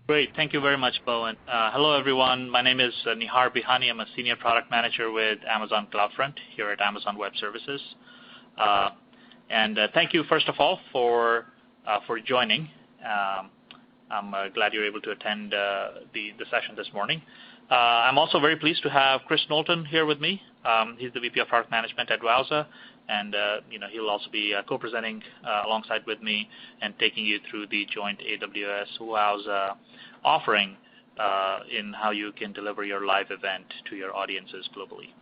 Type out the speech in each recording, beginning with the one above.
Great. Thank you very much, Bowen. Hello, everyone. My name is Nihar Bihani. I'm a Senior Product Manager with Amazon CloudFront here at Amazon Web Services. And thank you, first of all, for joining. I'm glad you're able to attend the session this morning. I'm also very pleased to have Chris Knowlton here with me. He's the VP of Product Management at Wowza, and he'll also be co-presenting alongside with me and taking you through the joint AWS Wowza offering in how you can deliver your live event to your audiences globally.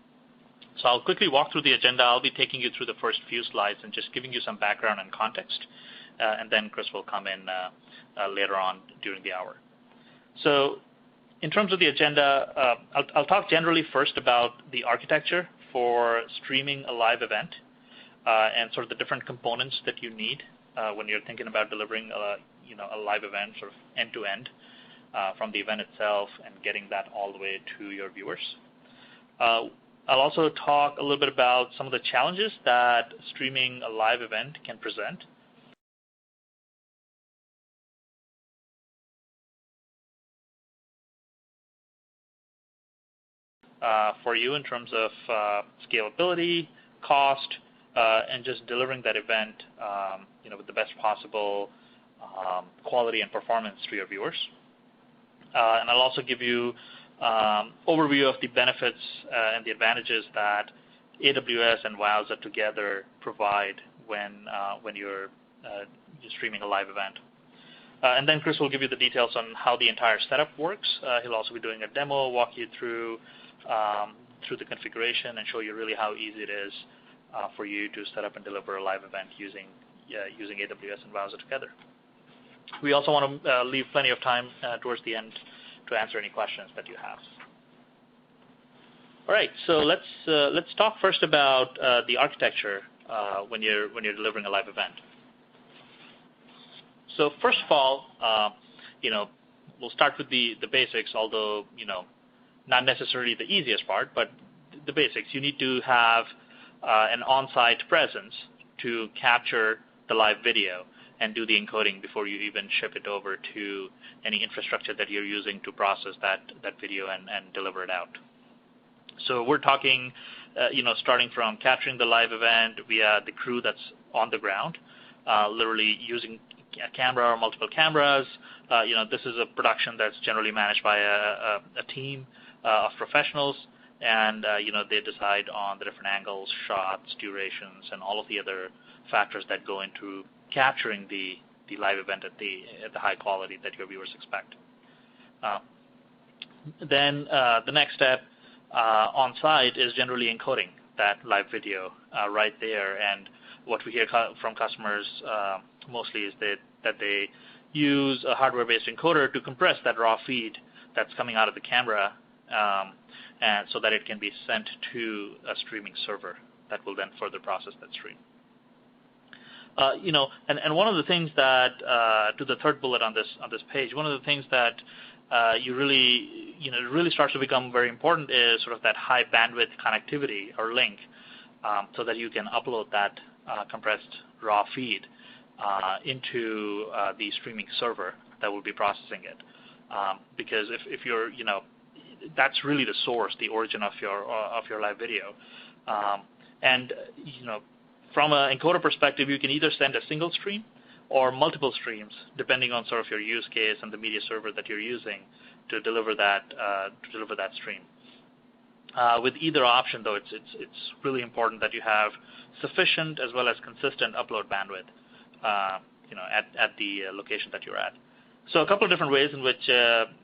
So I'll quickly walk through the agenda. I'll be taking you through the first few slides and just giving you some background and context, and then Chris will come in later on during the hour. So in terms of the agenda, I'll talk generally first about the architecture for streaming a live event and sort of the different components that you need when you're thinking about delivering a live event sort of end-to-end from the event itself and getting that all the way to your viewers. I'll also talk a little bit about some of the challenges that streaming a live event can present. For you in terms of scalability, cost, and just delivering that event with the best possible quality and performance to your viewers. And I'll also give you overview of the benefits and the advantages that AWS and Wowza together provide when you're streaming a live event. And then Chris will give you the details on how the entire setup works. He'll also be doing a demo, walk you through the configuration and show you really how easy it is for you to set up and deliver a live event using AWS and Wowza together. We also want to leave plenty of time towards the end to answer any questions that you have. All right, so let's talk first about the architecture when you're delivering a live event. So first of all, we'll start with the basics, although not necessarily the easiest part, but the basics. You need to have an on-site presence to capture the live video and do the encoding before you even ship it over to any infrastructure that you're using to process that video and deliver it out. So we're talking, starting from capturing the live event via the crew that's on the ground, literally using a camera or multiple cameras. This is a production that's generally managed by a team of professionals, and they decide on the different angles, shots, durations, and all of the other factors that go into capturing the live event at the high quality that your viewers expect. Then the next step on site is generally encoding that live video right there. And what we hear from customers mostly is that they use a hardware-based encoder to compress that raw feed that's coming out of the camera, and so that it can be sent to a streaming server that will then further process that stream. And one of the things that, to the third bullet on this page, one of the things that it really starts to become very important is sort of that high bandwidth connectivity or link, so that you can upload that compressed raw feed into the streaming server that will be processing it. Because if you're, that's really the source, the origin of your live video. And from an encoder perspective, you can either send a single stream or multiple streams, depending on sort of your use case and the media server that you're using to deliver that stream. With either option, though, it's really important that you have sufficient as well as consistent upload bandwidth, at the location that you're at. So a couple of different ways in which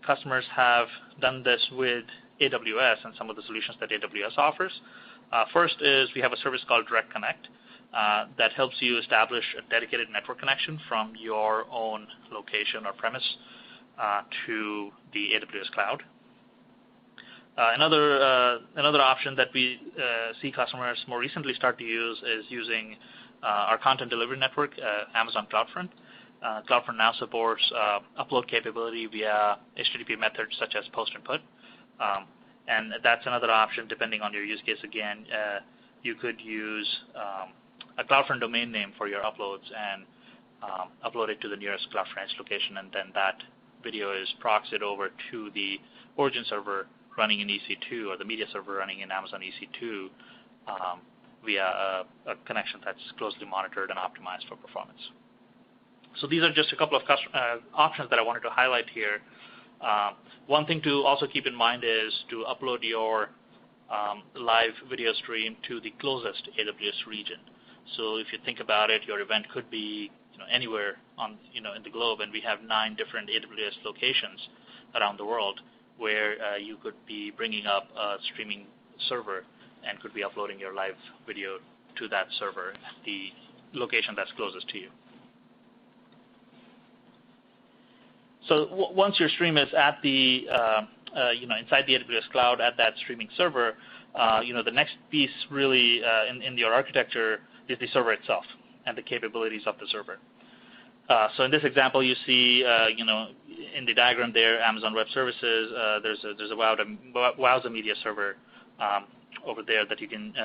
customers have done this with AWS and some of the solutions that AWS offers. First is we have a service called Direct Connect that helps you establish a dedicated network connection from your own location or premise to the AWS cloud. Another option that we see customers more recently start to use is using our content delivery network, Amazon CloudFront. CloudFront now supports upload capability via HTTP methods such as post and put. And that's another option depending on your use case. Again, you could use a CloudFront domain name for your uploads and upload it to the nearest CloudFront location, and then that video is proxied over to the origin server running in EC2 or the media server running in Amazon EC2 via a connection that's closely monitored and optimized for performance. So these are just a couple of options that I wanted to highlight here. One thing to also keep in mind is to upload your live video stream to the closest AWS region. So if you think about it, your event could be anywhere in the globe, and we have 9 different AWS locations around the world where you could be bringing up a streaming server and could be uploading your live video to that server at the location that's closest to you. So once your stream is at the inside the AWS cloud at that streaming server, the next piece really in your architecture is the server itself and the capabilities of the server. So in this example, you see, in the diagram there, Amazon Web Services. There's a Wowza media server over there that you can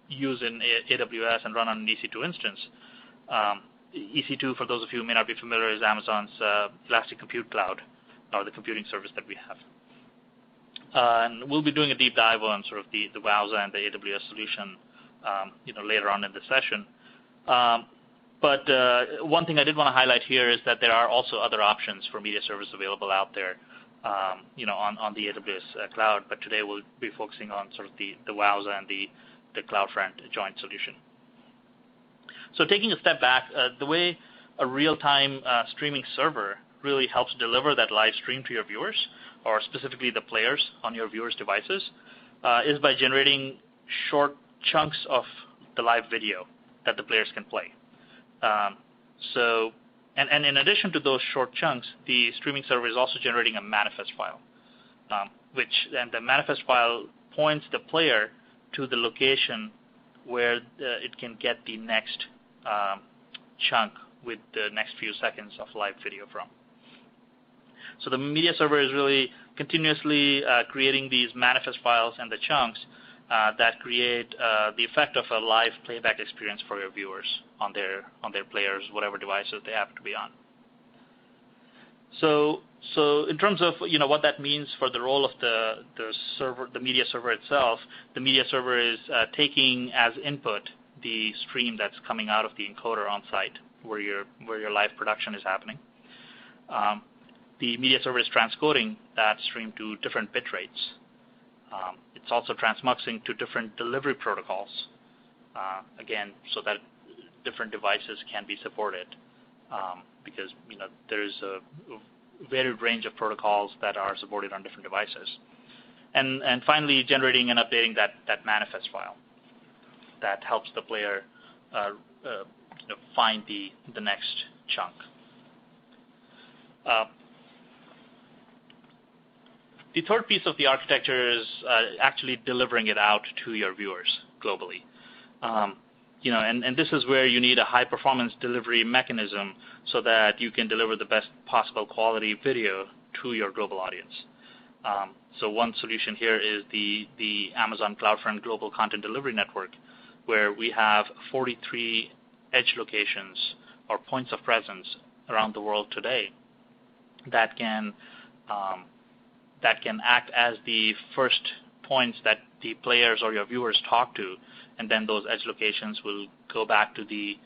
use in AWS and run on an EC2 instance. EC2, for those of you who may not be familiar, is Amazon's Elastic Compute Cloud, or the computing service that we have. And we'll be doing a deep dive on sort of the Wowza and the AWS solution, later on in the session. But one thing I did want to highlight here is that there are also other options for media servers available out there, on the AWS cloud. But today we'll be focusing on sort of the Wowza and the CloudFront joint solution. So taking a step back, the way a real-time streaming server really helps deliver that live stream to your viewers, or specifically the players on your viewers' devices, is by generating short chunks of the live video that the players can play. And in addition to those short chunks, the streaming server is also generating a manifest file, and the manifest file points the player to the location where it can get the next chunk with the next few seconds of live video from. So the media server is really continuously creating these manifest files and the chunks that create the effect of a live playback experience for your viewers on their players, whatever devices they happen to be on. So in terms of what that means for the role of the server, the media server itself, the media server is taking as input the stream that's coming out of the encoder on site where your live production is happening. The media server is transcoding that stream to different bit rates. It's also transmuxing to different delivery protocols, again, so that different devices can be supported, because there's a varied range of protocols that are supported on different devices. And finally, generating and updating that manifest file that helps the player find the next chunk. The third piece of the architecture is actually delivering it out to your viewers globally. And this is where you need a high-performance delivery mechanism so that you can deliver the best possible quality video to your global audience. So one solution here is the Amazon CloudFront Global Content Delivery Network, where we have 43 edge locations or points of presence around the world today that can act as the first points that the players or your viewers talk to, and then those edge locations will go back to the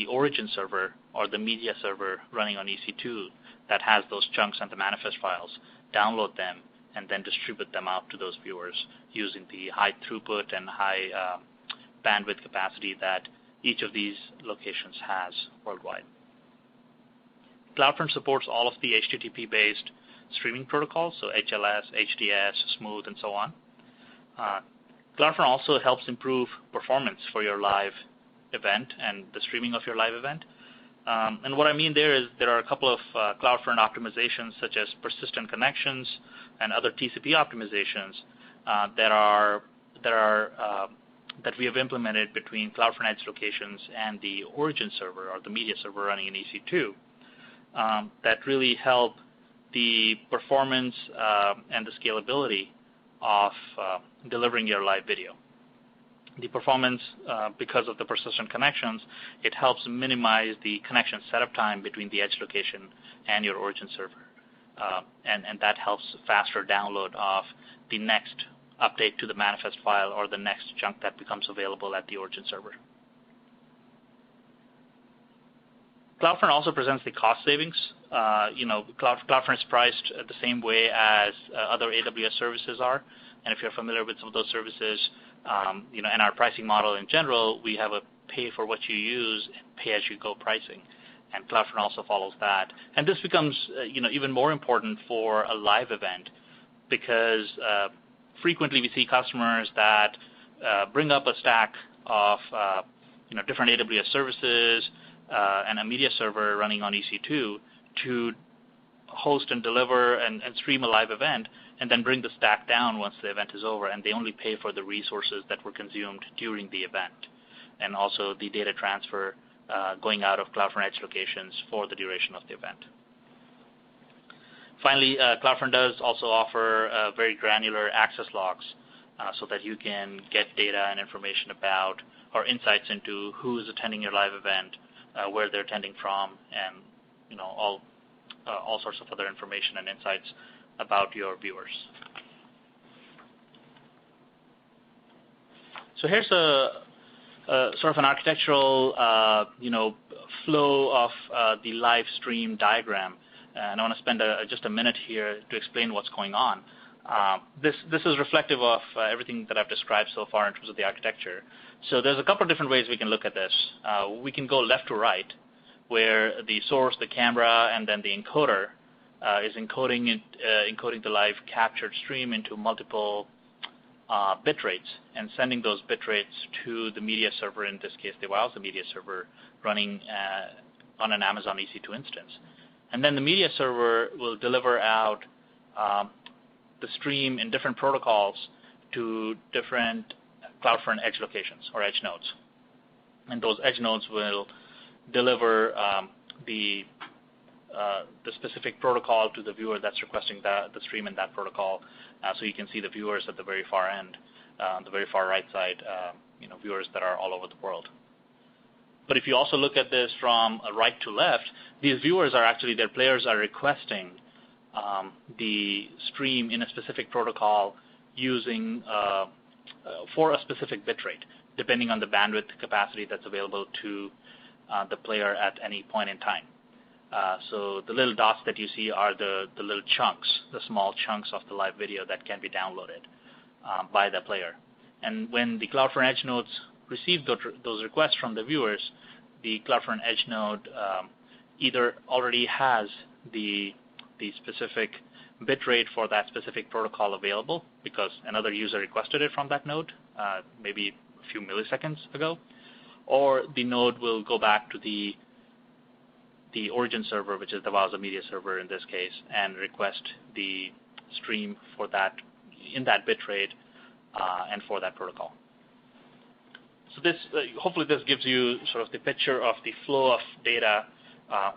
origin server or the media server running on EC2 that has those chunks and the manifest files, download them, and then distribute them out to those viewers using the high throughput and high bandwidth capacity that each of these locations has worldwide. CloudFront supports all of the HTTP-based streaming protocols, so HLS, HDS, Smooth, and so on. CloudFront also helps improve performance for your live event and the streaming of your live event. And what I mean there is there are a couple of CloudFront optimizations, such as persistent connections and other TCP optimizations that we have implemented between CloudFront edge locations and the origin server or the media server running in EC2 that really help the performance and the scalability of delivering your live video. the performance, because of the persistent connections, it helps minimize the connection setup time between the edge location and your origin server. And that helps faster download of the next update to the manifest file or the next chunk that becomes available at the origin server. CloudFront also presents the cost savings. CloudFront is priced the same way as other AWS services are. And if you're familiar with some of those services, in our pricing model in general, we have a pay for what you use and pay-as-you-go pricing. And CloudFront also follows that. And this becomes, even more important for a live event because frequently we see customers that bring up a stack of, different AWS services and a media server running on EC2 to host and deliver and stream a live event, and then bring the stack down once the event is over, and they only pay for the resources that were consumed during the event, and also the data transfer going out of CloudFront Edge locations for the duration of the event. Finally, CloudFront does also offer very granular access logs so that you can get data and information about or insights into who is attending your live event, where they're attending from, and all sorts of other information and insights about your viewers. So here's a sort of an architectural flow of the live stream diagram, and I want to spend just a minute here to explain what's going on. This is reflective of everything that I've described so far in terms of the architecture. So there's a couple of different ways we can look at this. We can go left to right, where the source, the camera, and then the encoder is encoding the live captured stream into multiple bit rates and sending those bit rates to the media server, in this case the Wowza media server, running on an Amazon EC2 instance. And then the media server will deliver out the stream in different protocols to different CloudFront edge locations or edge nodes. And those edge nodes will deliver the specific protocol to the viewer that's requesting the stream in that protocol. So you can see the viewers at the very far end, on the very far right side, viewers that are all over the world. But if you also look at this from right to left, these viewers are actually, their players are requesting the stream in a specific protocol using for a specific bit rate, depending on the bandwidth capacity that's available to the player at any point in time. So the little dots that you see are the little chunks, the small chunks of the live video that can be downloaded by the player. And when the CloudFront Edge nodes receive those requests from the viewers, the CloudFront Edge node either already has the specific bit rate for that specific protocol available because another user requested it from that node maybe a few milliseconds ago, or the node will go back to the origin server, which is the Wowza media server in this case, and request the stream for that in that bit rate and for that protocol. So this, hopefully this gives you sort of the picture of the flow of data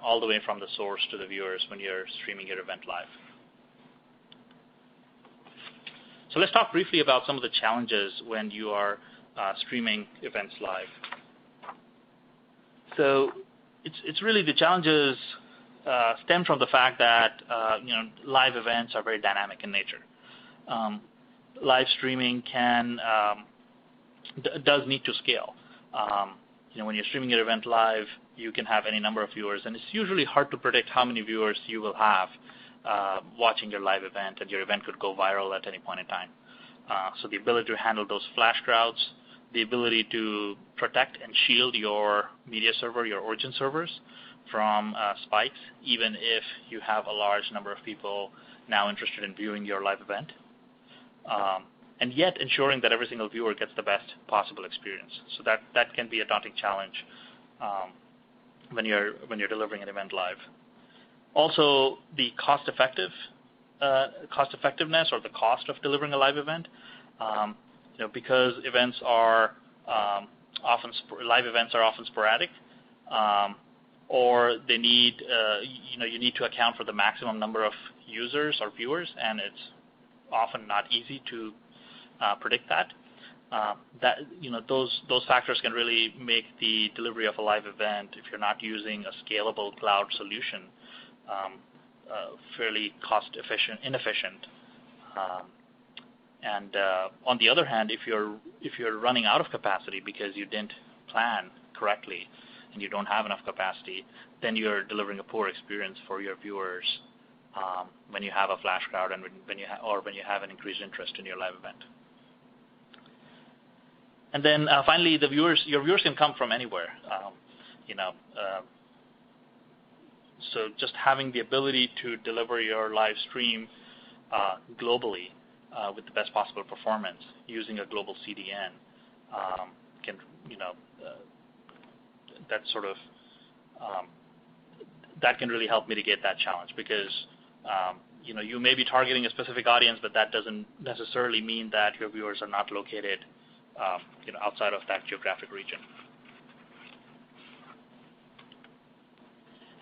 all the way from the source to the viewers when you're streaming your event live. So let's talk briefly about some of the challenges when you are streaming events live. So it's really the challenges stem from the fact that live events are very dynamic in nature. Live streaming does need to scale. When you're streaming your event live, you can have any number of viewers, and it's usually hard to predict how many viewers you will have watching your live event, and your event could go viral at any point in time. So the ability to handle those flash crowds, the ability to protect and shield your media server, your origin servers from spikes, even if you have a large number of people now interested in viewing your live event. And yet ensuring that every single viewer gets the best possible experience. So that can be a daunting challenge when you're delivering an event live. Also, the cost effectiveness or the cost of delivering a live event, because events are live events are often sporadic, or they need you need to account for the maximum number of users or viewers, and it's often not easy to predict that. those factors can really make the delivery of a live event, if you're not using a scalable cloud solution, fairly inefficient. On the other hand, if you're running out of capacity because you didn't plan correctly and you don't have enough capacity, then you're delivering a poor experience for your viewers when you have a flash crowd and when you have an increased interest in your live event. And then finally, your viewers can come from anywhere. So just having the ability to deliver your live stream globally with the best possible performance using a global CDN can, that can really help mitigate that challenge because you may be targeting a specific audience, but that doesn't necessarily mean that your viewers are not located outside of that geographic region.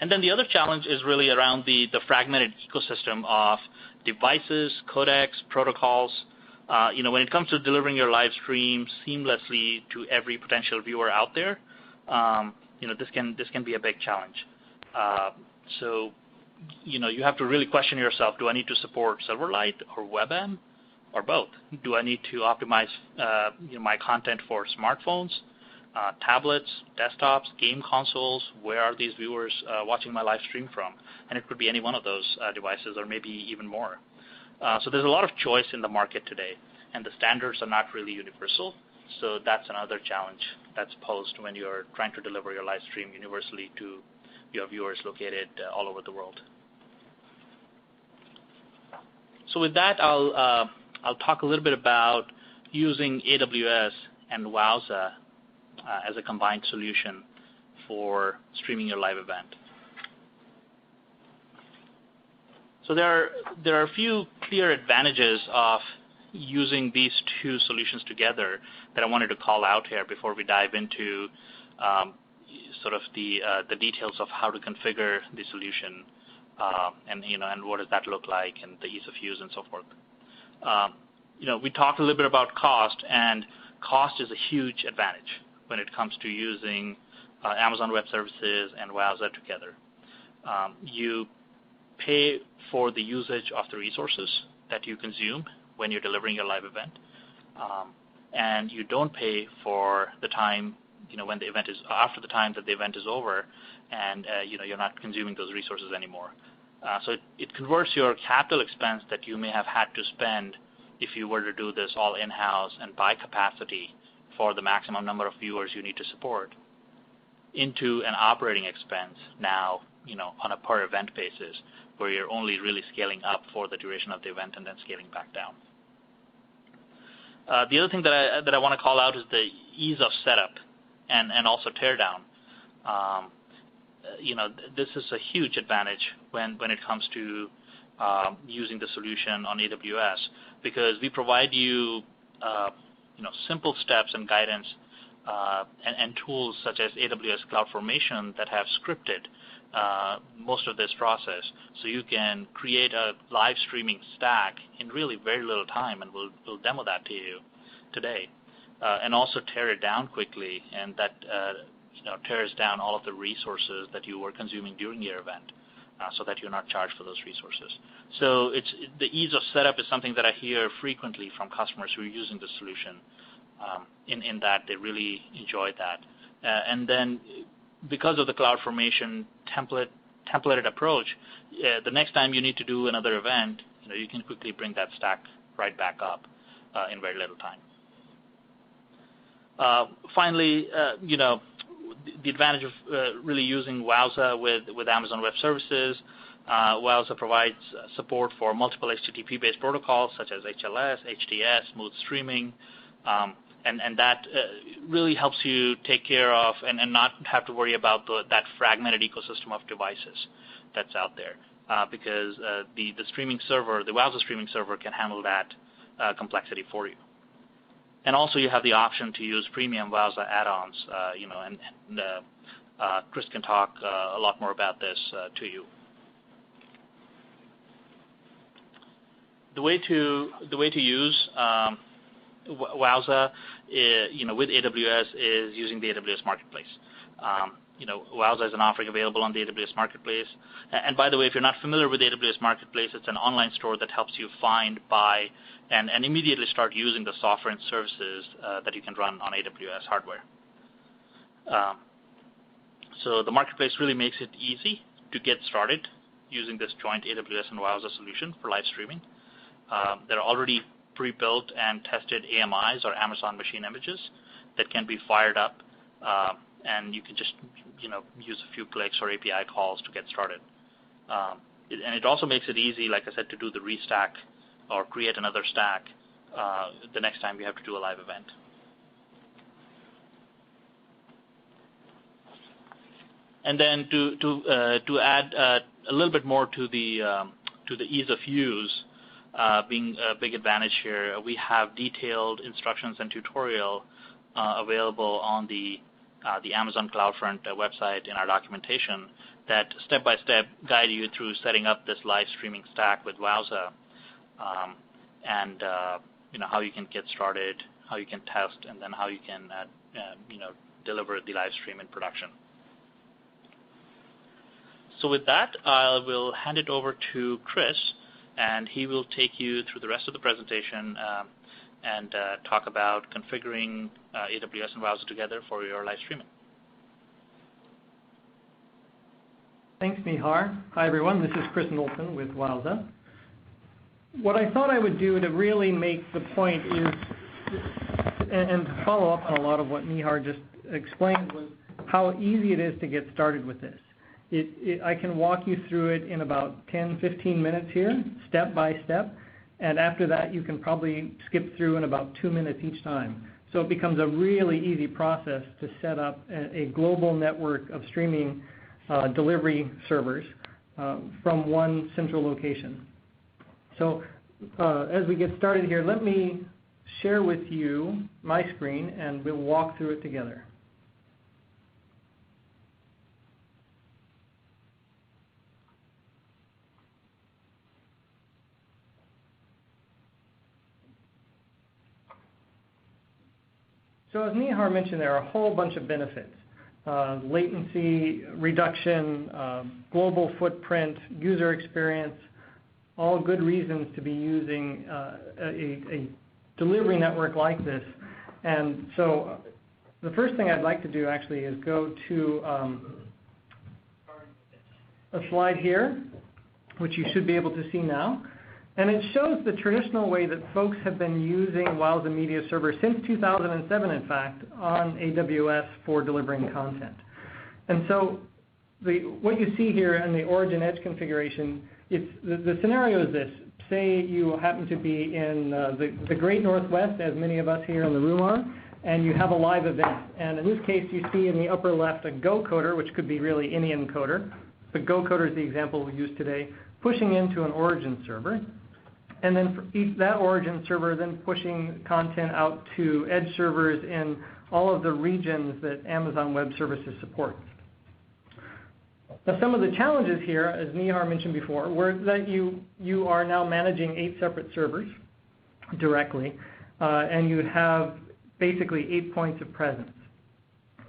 And then the other challenge is really around the fragmented ecosystem of devices, codecs, protocols. When it comes to delivering your live stream seamlessly to every potential viewer out there, this can be a big challenge. So you have to really question yourself: do I need to support Silverlight or WebM, or both? Do I need to optimize my content for smartphones, tablets, desktops, game consoles? Where are these viewers watching my live stream from? And it could be any one of those devices, or maybe even more. So there's a lot of choice in the market today, and the standards are not really universal. So that's another challenge that's posed when you're trying to deliver your live stream universally to your viewers located all over the world. So with that, I'll talk a little bit about using AWS and Wowza as a combined solution for streaming your live event. So there are a few clear advantages of using these two solutions together that I wanted to call out here before we dive into sort of the details of how to configure the solution and what does that look like and the ease of use and so forth. We talked a little bit about cost, and cost is a huge advantage when it comes to using Amazon Web Services and Wowza together. You pay for the usage of the resources that you consume when you're delivering your live event, and you don't pay for the time, when the event is after the time that the event is over, and you're not consuming those resources anymore. So it converts your capital expense that you may have had to spend if you were to do this all in-house and buy capacity for the maximum number of viewers you need to support into an operating expense now, on a per event basis, where you're only really scaling up for the duration of the event and then scaling back down. The other thing that I want to call out is the ease of setup and also teardown. This is a huge advantage when it comes to using the solution on AWS, because we provide you simple steps and guidance and tools such as AWS CloudFormation that have scripted most of this process. So you can create a live streaming stack in really very little time, and we'll demo that to you today, and also tear it down quickly, and that tears down all of the resources that you were consuming during your event, so that you're not charged for those resources. So the ease of setup is something that I hear frequently from customers who are using the solution, in that they really enjoy that. And then because of the CloudFormation templated approach, the next time you need to do another event, you can quickly bring that stack right back up in very little time. Finally, the advantage of really using Wowza with Amazon Web Services. Wowza provides support for multiple HTTP-based protocols such as HLS, HTS, smooth streaming, and that really helps you take care of and not have to worry about that fragmented ecosystem of devices that's out there, because the streaming server, the Wowza streaming server, can handle that complexity for you. And also you have the option to use premium Wowza add-ons, and Chris can talk a lot more about this to you. The way to use Wowza, with AWS is using the AWS Marketplace. Wowza is an offering available on the AWS Marketplace. And by the way, if you're not familiar with AWS Marketplace, it's an online store that helps you find, buy, and immediately start using the software and services that you can run on AWS hardware. So the Marketplace really makes it easy to get started using this joint AWS and Wowza solution for live streaming. There are already pre-built and tested AMIs, or Amazon Machine Images, that can be fired up, and you can just use a few clicks or API calls to get started. And it also makes it easy, like I said, to do the restack or create another stack the next time you have to do a live event. And then to add a little bit more to the ease of use, being a big advantage here, we have detailed instructions and tutorial available on the Amazon CloudFront website in our documentation that step-by-step guide you through setting up this live streaming stack with Wowza, and how you can get started, how you can test, and then how you can deliver the live stream in production. So with that, I will hand it over to Chris, and he will take you through the rest of the presentation and talk about configuring AWS and Wowza together for your live streaming. Thanks, Nihar. Hi, everyone. This is Chris Knowlton with Wowza. What I thought I would do to really make the point is, and to follow up on a lot of what Nihar just explained, was how easy it is to get started with this. I can walk you through it in about 10, 15 minutes here, step by step, and after that you can probably skip through in about 2 minutes each time. So it becomes a really easy process to set up a global network of streaming delivery servers from one central location. So as we get started here, let me share with you my screen and we'll walk through it together. So as Nihar mentioned, there are a whole bunch of benefits. Latency reduction, global footprint, user experience, all good reasons to be using a delivery network like this. And so the first thing I'd like to do actually is go to a slide here, which you should be able to see now. And it shows the traditional way that folks have been using Wowza Media Server since 2007, in fact, on AWS for delivering content. And so what you see here in the origin edge configuration, the scenario is this. Say you happen to be in the Great Northwest, as many of us here in the room are, and you have a live event. And in this case, you see in the upper left a Go coder, which could be really any encoder. But Go coder is the example we use today, pushing into an origin server. And then that origin server then pushing content out to edge servers in all of the regions that Amazon Web Services supports. Now, some of the challenges here, as Nihar mentioned before, were that you are now managing 8 separate servers directly, and you have basically 8 points of presence.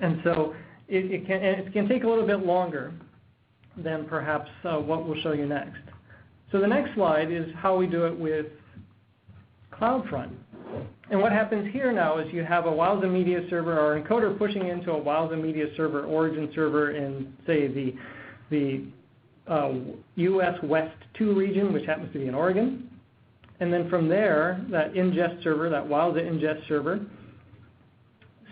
And so it can take a little bit longer than perhaps what we'll show you next. So the next slide is how we do it with CloudFront. And what happens here now is you have a Wowza Media Server or encoder pushing into a Wowza Media Server origin server in, say, the US West 2 region, which happens to be in Oregon. And then from there, that ingest server, that Wowza ingest server,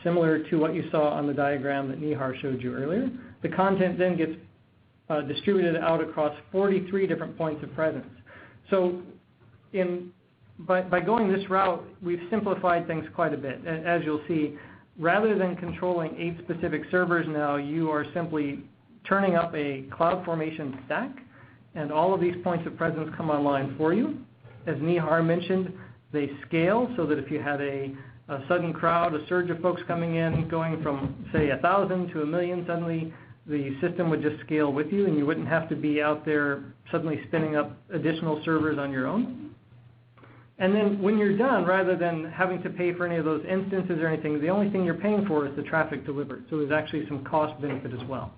similar to what you saw on the diagram that Nihar showed you earlier, the content then gets distributed out across 43 different points of presence. So by going this route, we've simplified things quite a bit. As you'll see, rather than controlling 8 specific servers now, you are simply turning up a CloudFormation stack, and all of these points of presence come online for you. As Nihar mentioned, they scale so that if you had a sudden crowd, a surge of folks coming in, going from, say, 1,000 to 1,000,000, suddenly the system would just scale with you, and you wouldn't have to be out there suddenly spinning up additional servers on your own. And then when you're done, rather than having to pay for any of those instances or anything, the only thing you're paying for is the traffic delivered. So there's actually some cost benefit as well.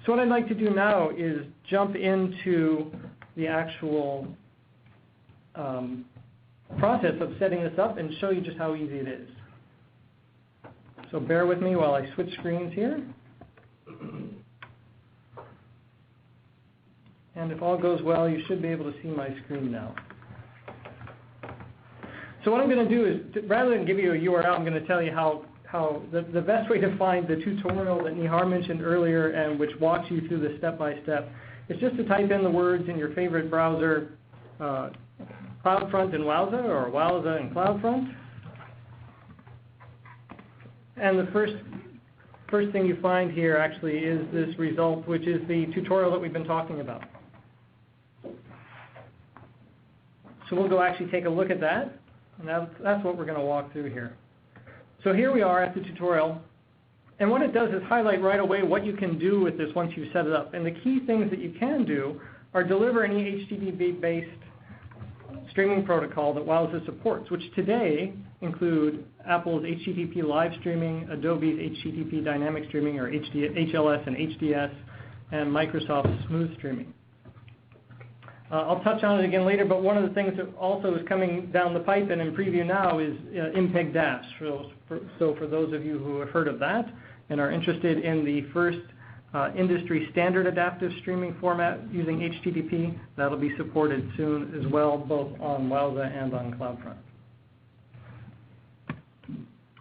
So what I'd like to do now is jump into the actual process of setting this up and show you just how easy it is. So bear with me while I switch screens here. And if all goes well, you should be able to see my screen now. So what I'm going to do is, rather than give you a URL, I'm going to tell you how the best way to find the tutorial that Nihar mentioned earlier and which walks you through the step-by-step is just to type in the words in your favorite browser, CloudFront and Wowza, or Wowza and CloudFront. And the first thing you find here actually is this result, which is the tutorial that we've been talking about. So we'll go actually take a look at that, and that's what we're going to walk through here. So here we are at the tutorial, and what it does is highlight right away what you can do with this once you set it up. And the key things that you can do are deliver any HTTP-based streaming protocol that Wowza supports, which today include Apple's HTTP live streaming, Adobe's HTTP dynamic streaming, or HLS and HDS, and Microsoft's smooth streaming. I'll touch on it again later, but one of the things that also is coming down the pipe and in preview now is MPEG DAPs. So for those of you who have heard of that and are interested in the first industry standard adaptive streaming format using HTTP, that'll be supported soon as well, both on Wowza and on CloudFront.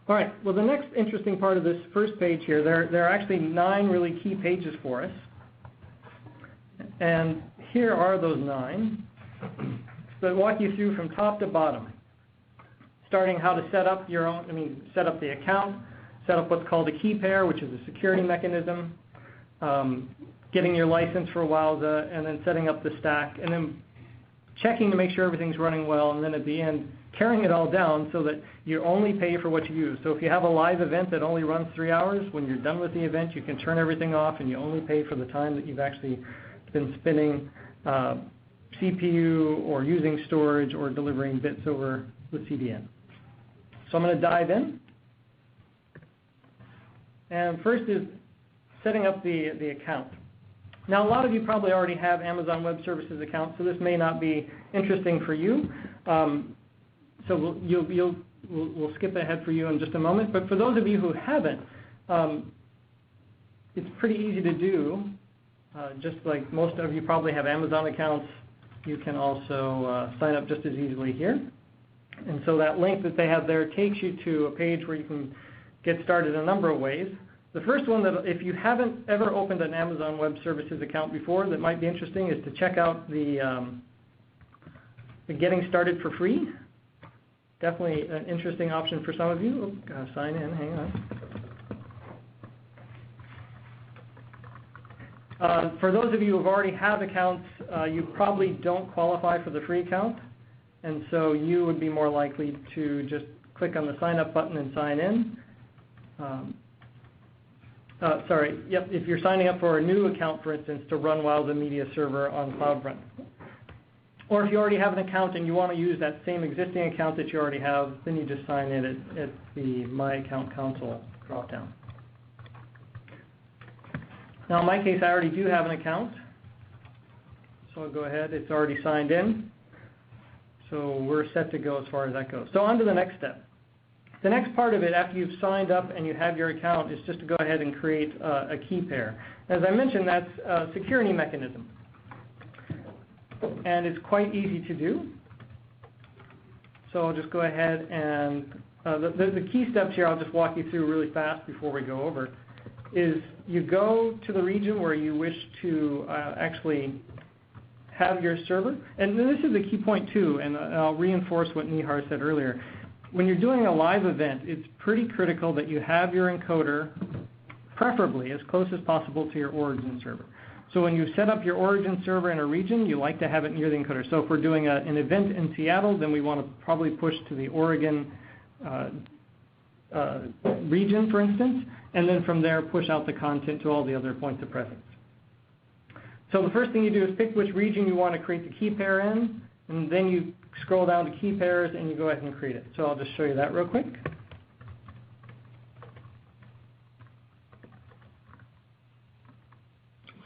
All right, well, the next interesting part of this first page here, there are actually 9 really key pages for us. And here are those 9 that walk you through from top to bottom, starting how to set up set up the account, set up what's called a key pair, which is a security mechanism, getting your license for Wowza, and then setting up the stack, and then checking to make sure everything's running well, and then at the end, tearing it all down so that you only pay for what you use. So if you have a live event that only runs 3 hours, when you're done with the event, you can turn everything off, and you only pay for the time that you've actually been spending CPU or using storage or delivering bits over the CDN. So I'm going to dive in. And first is setting up the account. Now, a lot of you probably already have Amazon Web Services accounts, so this may not be interesting for you. So we'll skip ahead for you in just a moment. But for those of you who haven't, it's pretty easy to do. Just like most of you probably have Amazon accounts, you can also sign up just as easily here. And so that link that they have there takes you to a page where you can get started a number of ways. The first one, that if you haven't ever opened an Amazon Web Services account before, that might be interesting, is to check out the Getting Started for Free. Definitely an interesting option for some of you. Oh, gotta sign in, hang on. For those of you who already have accounts, you probably don't qualify for the free account, and so you would be more likely to just click on the sign up button and sign in. If you're signing up for a new account, for instance, to run Wowza Media Server on CloudFront. Or if you already have an account and you want to use that same existing account that you already have, then you just sign in at the My Account Console dropdown. Now, in my case, I already do have an account. So I'll go ahead. It's already signed in. So we're set to go as far as that goes. So on to the next step. The next part of it, after you've signed up and you have your account, is just to go ahead and create a key pair. As I mentioned, that's a security mechanism. And it's quite easy to do. So I'll just go ahead and the key steps here I'll just walk you through really fast before we go over, is you go to the region where you wish to actually have your server. And this is a key point too, and I'll reinforce what Nihar said earlier. When you're doing a live event, it's pretty critical that you have your encoder, preferably as close as possible to your origin server. So when you set up your origin server in a region, you like to have it near the encoder. So if we're doing an event in Seattle, then we want to probably push to the Oregon region, for instance, and then from there push out the content to all the other points of presence. So the first thing you do is pick which region you want to create the key pair in, And then you scroll down to key pairs and you go ahead and create it. So I'll just show you that real quick.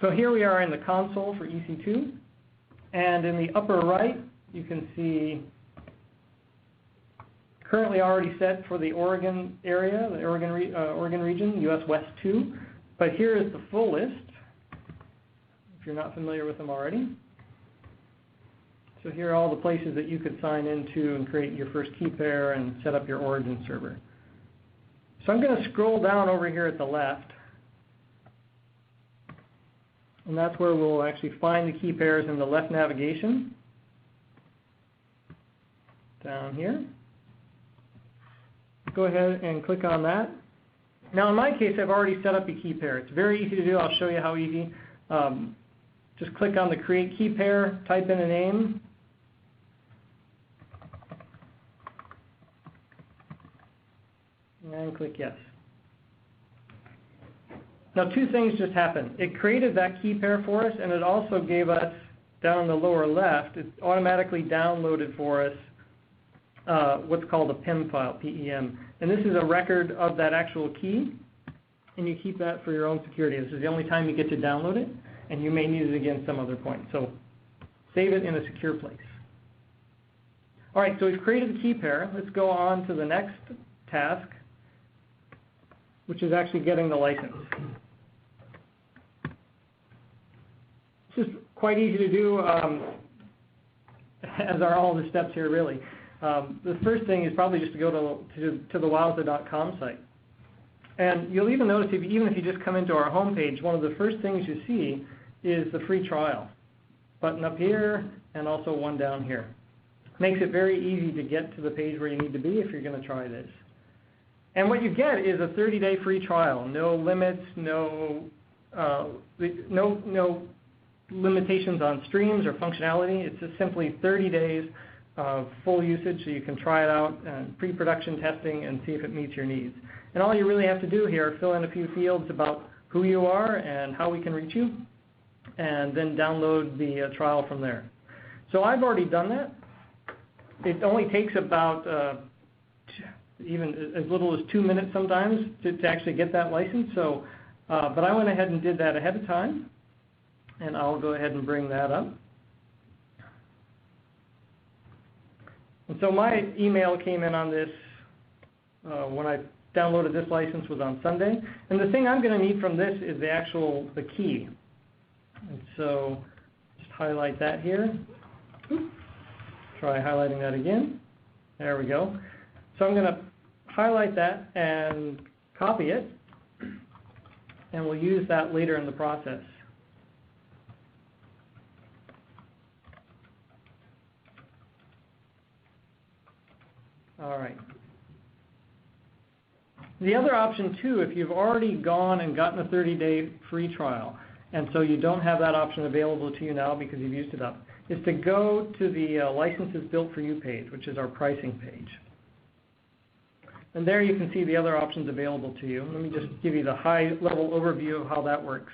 So here we are in the console for EC2. And in the upper right, you can see currently already set for the Oregon area, the Oregon region, US West 2. But here is the full list, if you're not familiar with them already. So here are all the places that you could sign into and create your first key pair and set up your origin server. So I'm going to scroll down over here at the left. And that's where we'll actually find the key pairs in the left navigation. Down here. Go ahead and click on that. Now in my case, I've already set up a key pair. It's very easy to do. I'll show you how easy. Just click on the Create Key Pair, type in a name. And click Yes. Now two things just happened. It created that key pair for us, and it also gave us, down in the lower left, it automatically downloaded for us what's called a PEM file, P-E-M. And this is a record of that actual key, and you keep that for your own security. This is the only time you get to download it, and you may need it again some other point. So save it in a secure place. All right, so we've created the key pair. Let's go on to the next task, which is actually getting the license. This is quite easy to do, as are all the steps here, really. The first thing is probably just to go to the wowza.com site. And you'll even notice, even if you just come into our homepage, one of the first things you see is the free trial button up here and also one down here. Makes it very easy to get to the page where you need to be if you're going to try this. And what you get is a 30-day free trial. No limits, no limitations on streams or functionality. It's just simply 30 days of full usage, so you can try it out and pre-production testing and see if it meets your needs. And all you really have to do here is fill in a few fields about who you are and how we can reach you, and then download the trial from there. So I've already done that. It only takes about even as little as 2 minutes sometimes to actually get that license. So, but I went ahead and did that ahead of time, and I'll go ahead and bring that up. And so my email came in on this when I downloaded this license was on Sunday. And the thing I'm going to need from this is the key. And so just highlight that here. Try highlighting that again. There we go. So I'm going to highlight that and copy it, and we'll use that later in the process. All right. The other option too, if you've already gone and gotten a 30-day free trial, and so you don't have that option available to you now because you've used it up, is to go to the Licenses Built for You page, which is our pricing page. And there you can see the other options available to you. Let me just give you the high-level overview of how that works.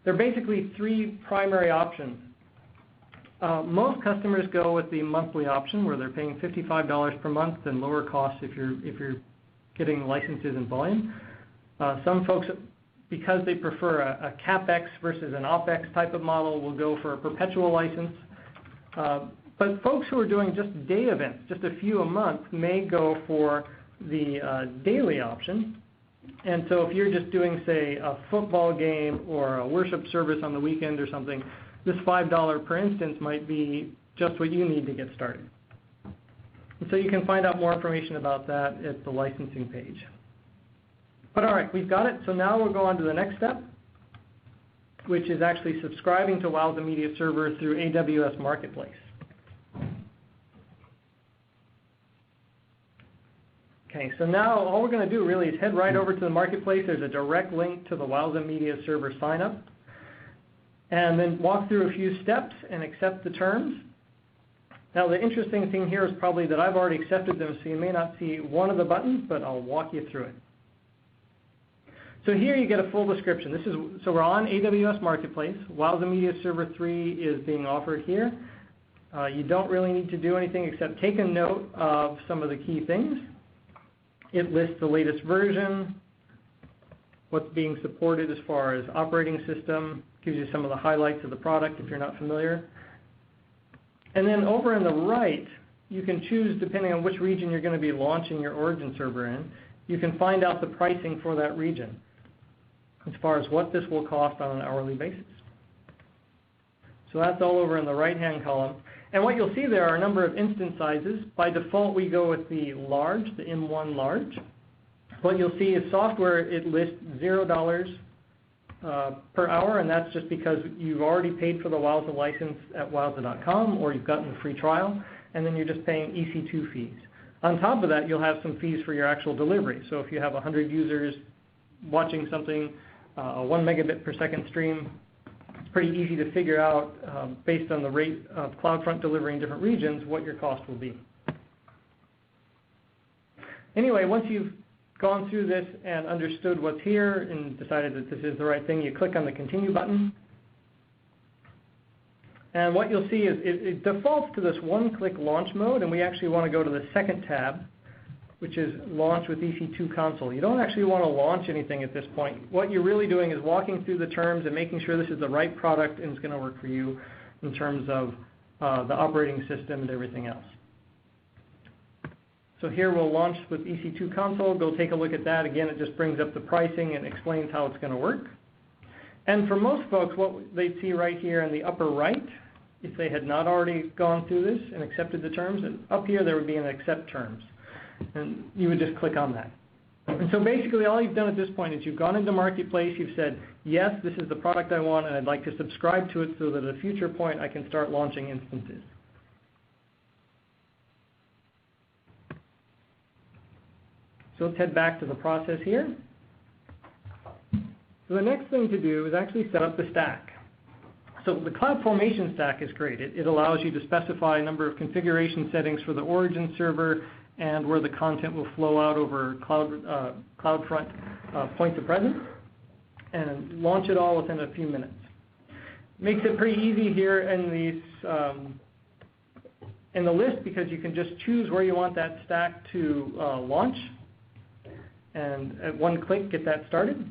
There are basically three primary options. Most customers go with the monthly option, where they're paying $55 per month and lower costs if you're getting licenses in volume. Some folks, because they prefer a CapEx versus an OpEx type of model, will go for a perpetual license. But folks who are doing just day events, just a few a month, may go for the daily option. And so if you're just doing, say, a football game or a worship service on the weekend or something, this $5 per instance might be just what you need to get started. And so you can find out more information about that at the licensing page. But all right, we've got it. So now we'll go on to the next step, which is actually subscribing to Wowza Media Server through AWS Marketplace. Okay, so now all we're going to do really is head right over to the Marketplace. There's a direct link to the Wowza Media Server sign-up. And then walk through a few steps and accept the terms. Now the interesting thing here is probably that I've already accepted them, so you may not see one of the buttons, but I'll walk you through it. So here you get a full description. So we're on AWS Marketplace. Wowza Media Server 3 is being offered here. You don't really need to do anything except take a note of some of the key things. It lists the latest version, what's being supported as far as operating system, gives you some of the highlights of the product if you're not familiar. And then over on the right, you can choose, depending on which region you're going to be launching your origin server in, you can find out the pricing for that region as far as what this will cost on an hourly basis. So that's all over in the right-hand column. And what you'll see there are a number of instance sizes. By default, we go with the large, the M1 large. What you'll see is software, it lists $0 per hour, and that's just because you've already paid for the Wowza license at wowza.com, or you've gotten a free trial, and then you're just paying EC2 fees. On top of that, you'll have some fees for your actual delivery. So if you have 100 users watching something, a 1 megabit per second stream, it's pretty easy to figure out, based on the rate of CloudFront delivery in different regions, what your cost will be. Anyway, once you've gone through this and understood what's here and decided that this is the right thing, you click on the Continue button. And what you'll see is it defaults to this one-click launch mode, and we actually want to go to the second tab, which is Launch with EC2 Console. You don't actually want to launch anything at this point. What you're really doing is walking through the terms and making sure this is the right product and it's going to work for you in terms of the operating system and everything else. So here we'll launch with EC2 Console. Go take a look at that. Again, it just brings up the pricing and explains how it's going to work. And for most folks, what they'd see right here in the upper right, if they had not already gone through this and accepted the terms, and up here there would be an Accept Terms. And you would just click on that. And so basically all you've done at this point is you've gone into Marketplace, you've said, yes, this is the product I want, and I'd like to subscribe to it so that at a future point I can start launching instances. So let's head back to the process here. So the next thing to do is actually set up the stack. So the CloudFormation stack is great. It allows you to specify a number of configuration settings for the origin server and where the content will flow out over CloudFront points of presence, and launch it all within a few minutes. Makes it pretty easy here in the list, because you can just choose where you want that stack to launch, and at one click get that started.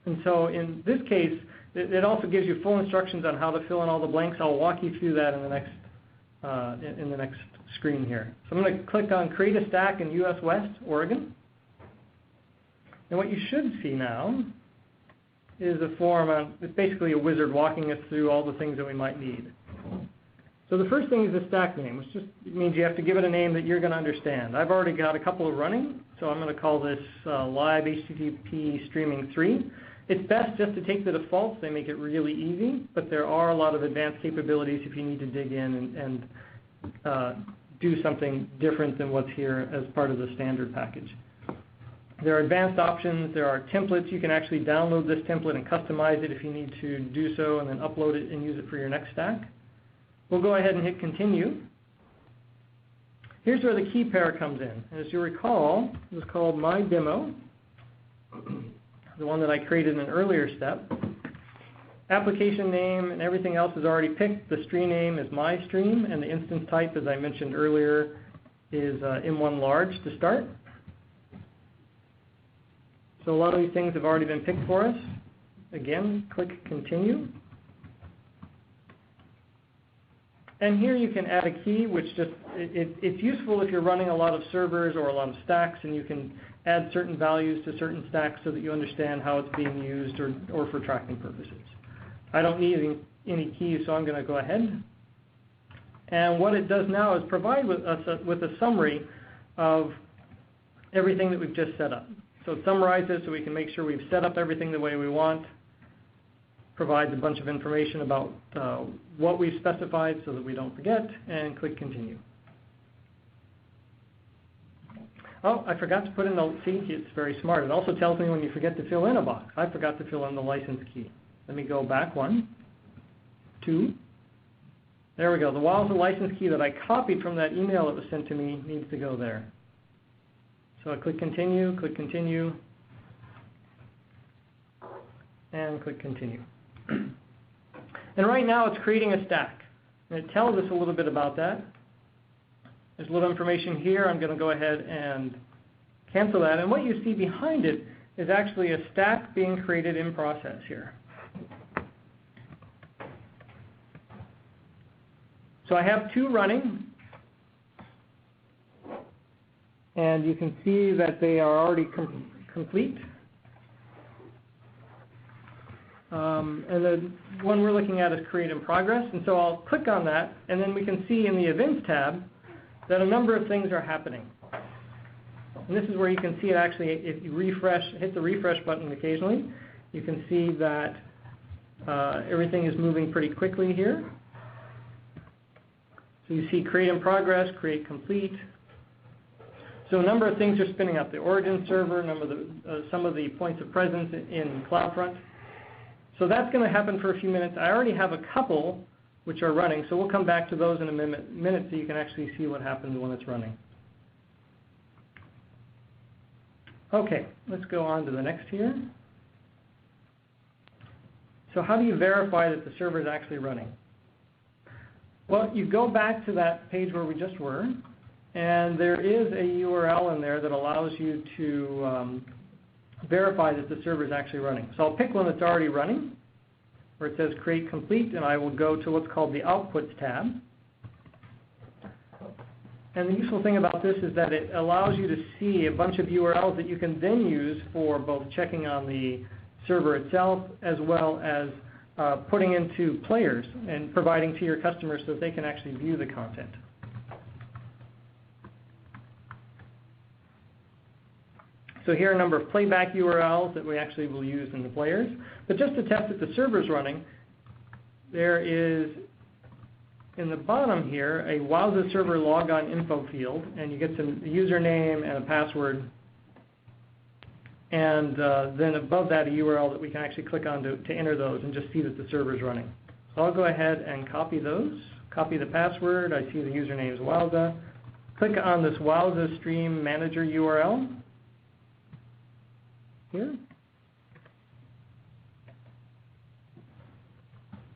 And so in this case, it also gives you full instructions on how to fill in all the blanks. I'll walk you through that in the next screen here. So I'm going to click on Create a Stack in US West, Oregon. And what you should see now is a form. It's basically a wizard walking us through all the things that we might need. So the first thing is the stack name, which just means you have to give it a name that you're going to understand. I've already got a couple of running, so I'm going to call this Live HTTP Streaming 3. It's best just to take the defaults. They make it really easy, but there are a lot of advanced capabilities if you need to dig in and do something different than what's here as part of the standard package. There are advanced options. There are templates. You can actually download this template and customize it if you need to do so, and then upload it and use it for your next stack. We'll go ahead and hit Continue. Here's where the key pair comes in. As you recall, it was called My Demo, the one that I created in an earlier step. Application name and everything else is already picked. The stream name is My Stream, and the instance type, as I mentioned earlier, is M1 large to start. So a lot of these things have already been picked for us. Again, click Continue. And here you can add a key, which it's useful if you're running a lot of servers or a lot of stacks, and you can add certain values to certain stacks so that you understand how it's being used or for tracking purposes. I don't need any keys, so I'm going to go ahead. And what it does now is provide us with a summary of everything that we've just set up. So it summarizes so we can make sure we've set up everything the way we want. Provides a bunch of information about what we've specified so that we don't forget, and click Continue. Oh, I forgot to put in the, see, it's very smart. It also tells me when you forget to fill in a box. I forgot to fill in the license key. Let me go back 1, 2. There we go. The Wowza license key that I copied from that email that was sent to me needs to go there. So I click Continue, and click Continue. And right now it's creating a stack. And it tells us a little bit about that. There's a little information here. I'm going to go ahead and cancel that. And what you see behind it is actually a stack being created in process here. So I have 2 running. And you can see that they are already complete. And the one we're looking at is create in progress. And so I'll click on that, and then we can see in the events tab that a number of things are happening. And this is where you can see it actually, if you hit the refresh button occasionally, you can see that everything is moving pretty quickly here. So you see create in progress, create complete. So a number of things are spinning up. The origin server, some of the points of presence in CloudFront. So that's going to happen for a few minutes. I already have a couple which are running, so we'll come back to those in a minute so you can actually see what happens when it's running. Okay, let's go on to the next here. So how do you verify that the server is actually running? Well, you go back to that page where we just were, and there is a URL in there that allows you to verify that the server is actually running. So I'll pick one that's already running, where it says create complete, and I will go to what's called the outputs tab. And the useful thing about this is that it allows you to see a bunch of URLs that you can then use for both checking on the server itself as well as putting into players and providing to your customers so that they can actually view the content. So here are a number of playback URLs that we actually will use in the players. But just to test that the server is running, there is in the bottom here a Wowza server logon info field, and you get some username and a password. And then above that a URL that we can actually click on to enter those and just see that the server is running. So I'll go ahead and copy those. Copy the password. I see the username is Wowza. Click on this Wowza Stream Manager URL here.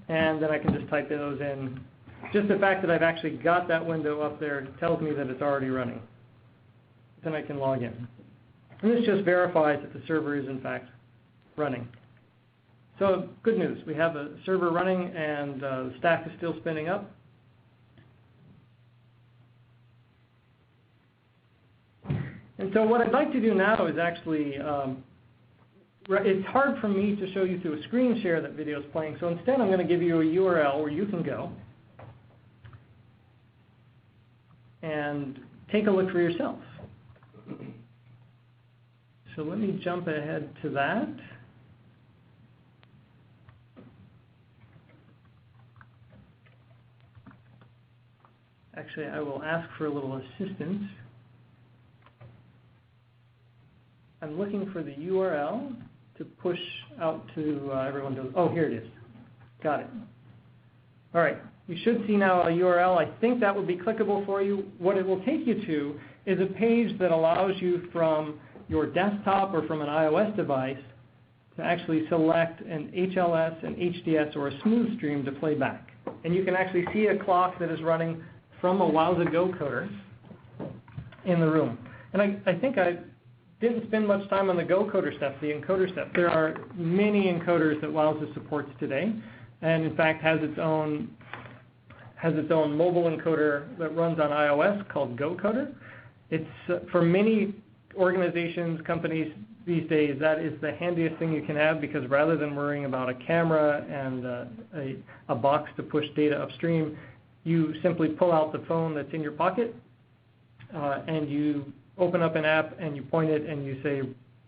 And then I can just type those in. Just the fact that I've actually got that window up there tells me that it's already running. Then I can log in. And this just verifies that the server is in fact running. So good news. We have a server running and the stack is still spinning up. And so what I'd like to do now is actually it's hard for me to show you through a screen share that video is playing, so instead I'm going to give you a URL where you can go and take a look for yourself. So let me jump ahead to that. Actually, I will ask for a little assistance. I'm looking for the URL to push out to everyone. Oh, here it is. Got it. All right. You should see now a URL. I think that will be clickable for you. What it will take you to is a page that allows you from your desktop or from an iOS device to actually select an HLS, an HDS, or a smooth stream to play back. And you can actually see a clock that is running from a Wowza Go coder in the room. And I think I didn't spend much time on the Go coder step, the encoder step. There are many encoders that Wowza supports today, and in fact has its own mobile encoder that runs on iOS called Go Coder. It's for many organizations, companies these days, that is the handiest thing you can have, because rather than worrying about a camera and a box to push data upstream, you simply pull out the phone that's in your pocket and you open up an app and you point it and you say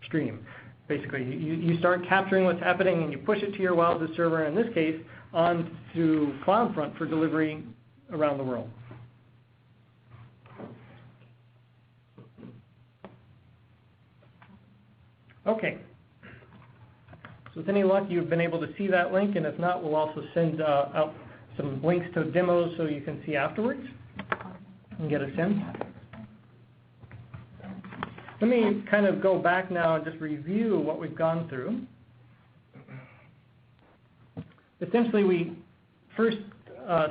stream. Basically, you start capturing what's happening and you push it to your Wowza server, in this case, on to CloudFront for delivery around the world. Okay. So with any luck, you've been able to see that link, and if not, we'll also send out some links to demos so you can see afterwards and get a sense. Let me kind of go back now and just review what we've gone through. Essentially, we first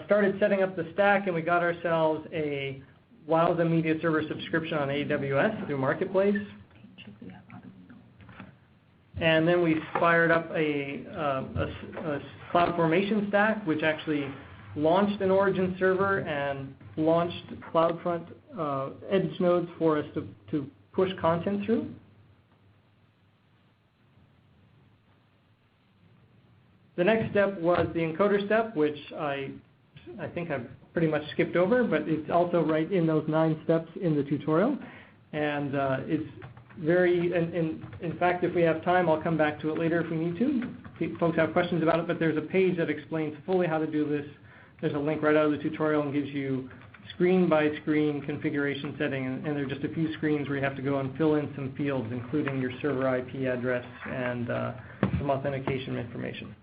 started setting up the stack, and we got ourselves a Wowza Media Server subscription on AWS through Marketplace. And then we fired up a CloudFormation stack, which actually launched an origin server and launched CloudFront edge nodes for us to push content through. The next step was the encoder step, which I think I've pretty much skipped over, but it's also right in those 9 steps in the tutorial. And it's very, in fact, if we have time, I'll come back to it later if we need to. If folks have questions about it, but there's a page that explains fully how to do this. There's a link right out of the tutorial and gives you screen-by-screen configuration setting, and there are just a few screens where you have to go and fill in some fields, including your server IP address and some authentication information.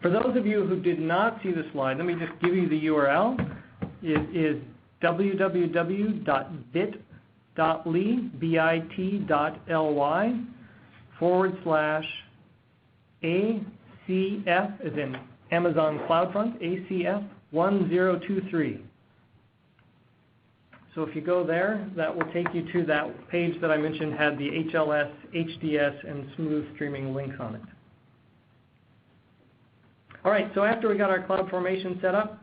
For those of you who did not see the slide, let me just give you the URL. It is www.bit.ly/ACF, as in Amazon CloudFront, ACF 1023. So if you go there, that will take you to that page that I mentioned had the HLS, HDS, and smooth streaming links on it. All right, so after we got our CloudFormation set up,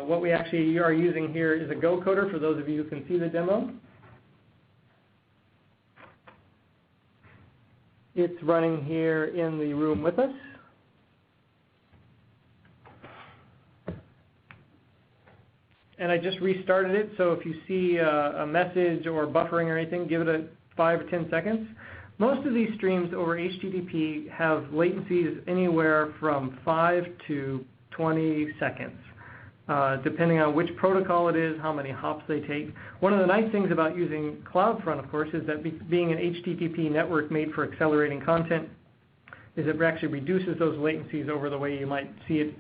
what we actually are using here is a Go coder for those of you who can see the demo. It's running here in the room with us. And I just restarted it, so if you see a message or buffering or anything, give it 5 or 10 seconds. Most of these streams over HTTP have latencies anywhere from 5 to 20 seconds, depending on which protocol it is, how many hops they take. One of the nice things about using CloudFront, of course, is that being an HTTP network made for accelerating content, is it actually reduces those latencies over the way you might see it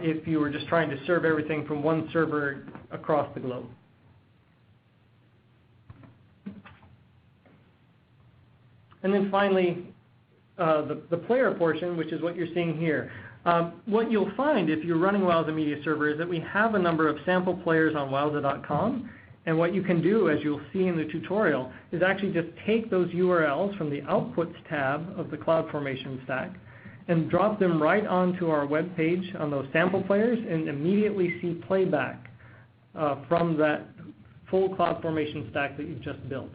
if you were just trying to serve everything from one server across the globe. And then finally, the player portion, which is what you're seeing here. What you'll find if you're running Wowza Media Server is that we have a number of sample players on wowza.com. And what you can do, as you'll see in the tutorial, is actually just take those URLs from the Outputs tab of the CloudFormation stack and drop them right onto our web page on those sample players and immediately see playback from that full CloudFormation stack that you've just built.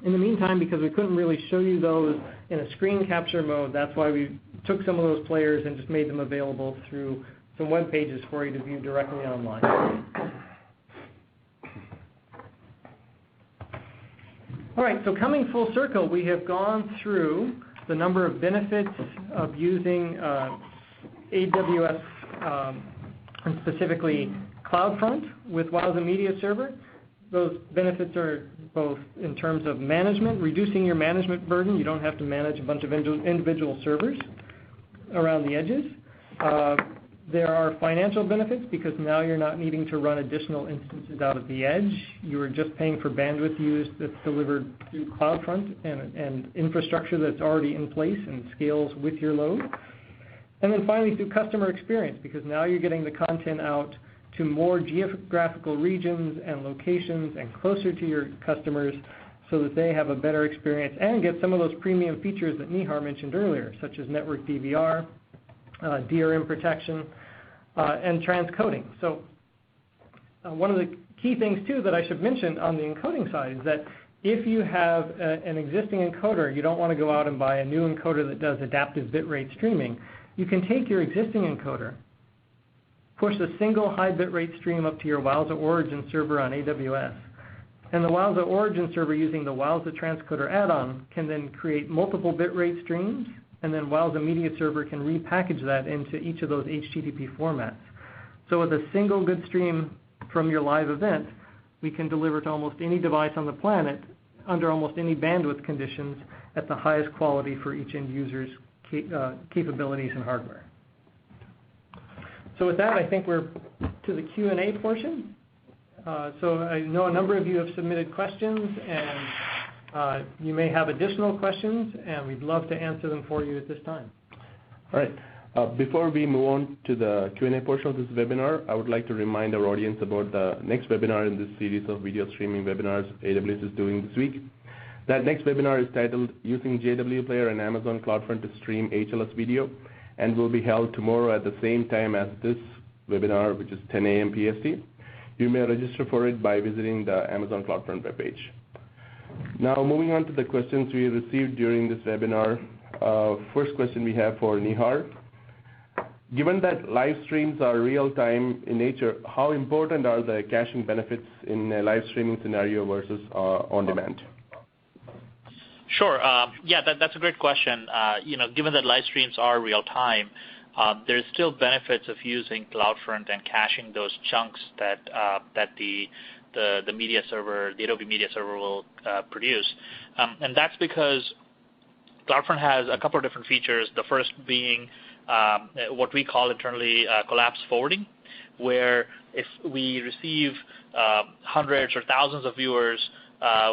In the meantime, because we couldn't really show you those in a screen capture mode, that's why we took some of those players and just made them available through some web pages for you to view directly online. All right, so coming full circle, we have gone through the number of benefits of using AWS and specifically CloudFront with Wowza Media Server. Those benefits are both in terms of management, reducing your management burden. You don't have to manage a bunch of individual servers around the edges. There are financial benefits because now you're not needing to run additional instances out at the edge. You are just paying for bandwidth used that's delivered through CloudFront and infrastructure that's already in place and scales with your load. And then finally through customer experience, because now you're getting the content out to more geographical regions and locations and closer to your customers so that they have a better experience and get some of those premium features that Nihar mentioned earlier, such as network DVR, DRM protection, and transcoding. So one of the key things too that I should mention on the encoding side is that if you have an existing encoder, you don't want to go out and buy a new encoder that does adaptive bitrate streaming. You can take your existing encoder, push a single high bitrate stream up to your Wowza Origin server on AWS, and the Wowza Origin server using the Wowza Transcoder add-on can then create multiple bitrate streams, and then Wowza Media Server can repackage that into each of those HTTP formats. So with a single good stream from your live event, we can deliver to almost any device on the planet under almost any bandwidth conditions at the highest quality for each end user's capabilities and hardware. So with that, I think we're to the Q&A portion. So I know a number of you have submitted questions, and you may have additional questions, and we'd love to answer them for you at this time. All right. Before we move on to the Q&A portion of this webinar, I would like to remind our audience about the next webinar in this series of video streaming webinars AWS is doing this week. That next webinar is titled Using JW Player and Amazon CloudFront to Stream HLS Video, and will be held tomorrow at the same time as this webinar, which is 10 a.m. PST. You may register for it by visiting the Amazon CloudFront webpage. Now, moving on to the questions we received during this webinar. First question we have for Nihar. Given that live streams are real-time in nature, how important are the caching benefits in a live streaming scenario versus on-demand? Sure. Yeah, that's a great question. Given that live streams are real-time, there's still benefits of using CloudFront and caching those chunks that the media server, the Adobe Media Server, will produce, and that's because CloudFront has a couple of different features. The first being what we call internally collapse forwarding, where if we receive hundreds or thousands of viewers,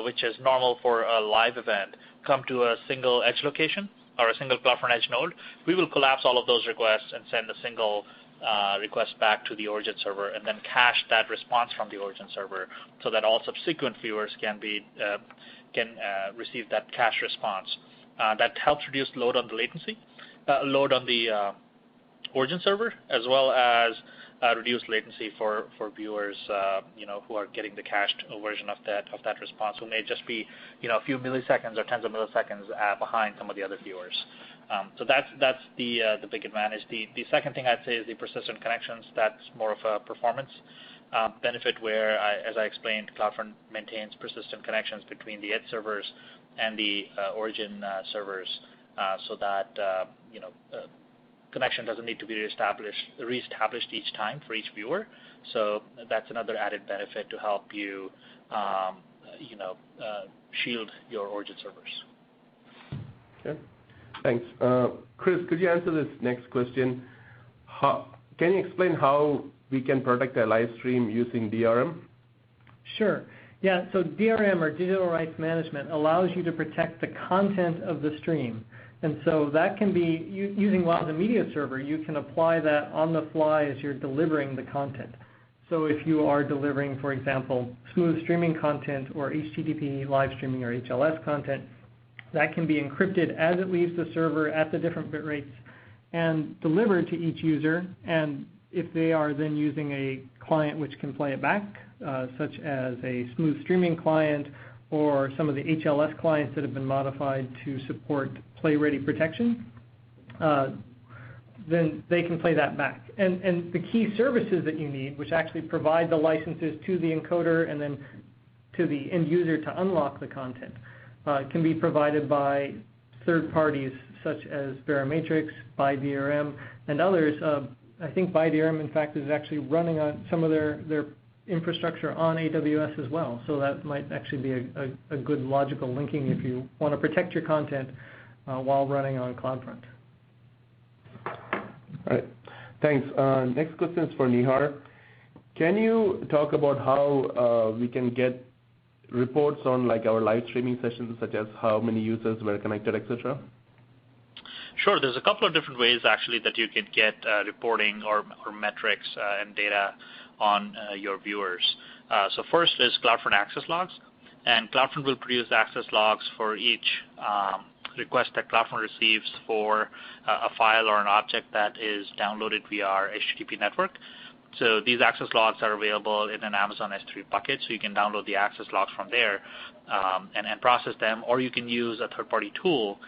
which is normal for a live event, come to a single edge location or a single CloudFront edge node, we will collapse all of those requests and send a single request back to the origin server, and then cache that response from the origin server so that all subsequent viewers can receive that cache response. That helps reduce load on the latency, load on the origin server, as well as reduce latency for viewers, who are getting the cached version of that response, who may just be, a few milliseconds or tens of milliseconds behind some of the other viewers. So that's the big advantage. The second thing I'd say is the persistent connections. That's more of a performance benefit, where, as I explained, CloudFront maintains persistent connections between the edge servers and the origin servers, so that connection doesn't need to be reestablished each time for each viewer. So that's another added benefit to help you, shield your origin servers. Okay, thanks. Chris, could you answer this next question? Can you explain how we can protect a live stream using DRM? Sure. Yeah, so DRM, or Digital Rights Management, allows you to protect the content of the stream. And so that can be, using Wowza Media Server, you can apply that on the fly as you're delivering the content. So if you are delivering, for example, smooth streaming content or HTTP live streaming or HLS content, that can be encrypted as it leaves the server at the different bit rates and delivered to each user. And if they are then using a client which can play it back, such as a smooth streaming client or some of the HLS clients that have been modified to support play-ready protection, then they can play that back. And the key services that you need, which actually provide the licenses to the encoder and then to the end user to unlock the content, can be provided by third parties such as Verimatrix, ByDRM, and others. I think ByDRM, in fact, is actually running on some of their infrastructure on AWS as well. So that might actually be a good logical linking if you want to protect your content while running on CloudFront. All right, thanks. Next question is for Nihar. Can you talk about how we can get reports on our live streaming sessions, such as how many users were connected, etc.? Sure. There's a couple of different ways actually that you can get reporting or metrics and data on your viewers. So first is CloudFront access logs, and CloudFront will produce access logs for each request that CloudFront receives for a file or an object that is downloaded via our HTTP network. So these access logs are available in an Amazon S3 bucket, so you can download the access logs from there and process them, or you can use a third-party tool,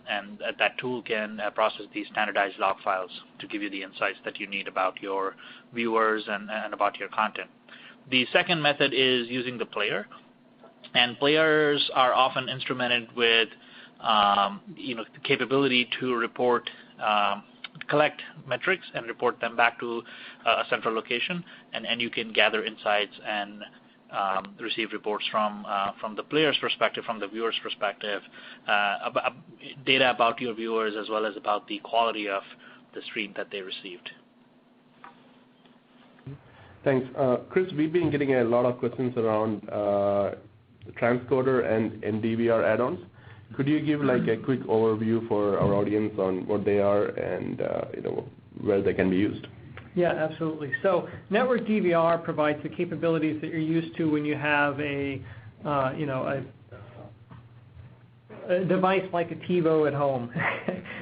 and that tool can process these standardized log files to give you the insights that you need about your viewers and about your content. The second method is using the player, and players are often instrumented with the capability to report, collect metrics and report them back to a central location, and you can gather insights and receive reports from the player's perspective, from the viewer's perspective, data about your viewers as well as about the quality of the stream that they received. Thanks. Chris, we've been getting a lot of questions around transcoder and NDVR add-ons. Could you give like a quick overview for our audience on what they are and where they can be used? Yeah, absolutely. So network DVR provides the capabilities that you're used to when you have a device like a TiVo at home.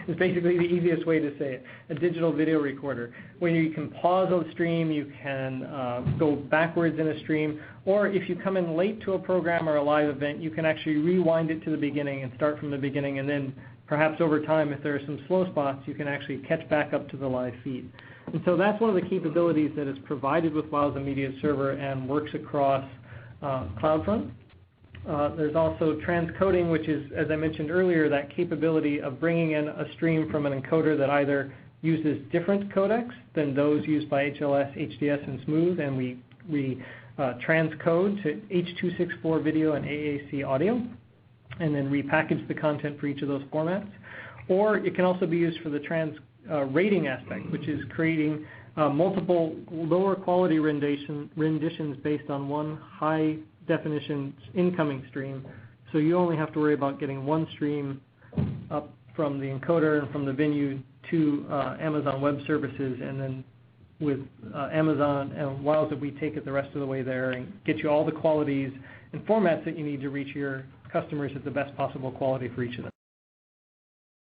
It's basically the easiest way to say it. A digital video recorder, where you can pause a stream, you can go backwards in a stream, or if you come in late to a program or a live event, you can actually rewind it to the beginning and start from the beginning, and then perhaps over time, if there are some slow spots, you can actually catch back up to the live feed. And so that's one of the capabilities that is provided with Wowza Media Server and works across CloudFront. There's also transcoding, which is, as I mentioned earlier, that capability of bringing in a stream from an encoder that either uses different codecs than those used by HLS, HDS, and Smooth, and we transcode to H.264 video and AAC audio, and then repackage the content for each of those formats. Or it can also be used for the rating aspect, which is creating multiple lower quality renditions based on one high definition incoming stream. So you only have to worry about getting one stream up from the encoder and from the venue to Amazon Web Services, and then with Amazon and Wowza, we take it the rest of the way there and get you all the qualities and formats that you need to reach your customers at the best possible quality for each of them.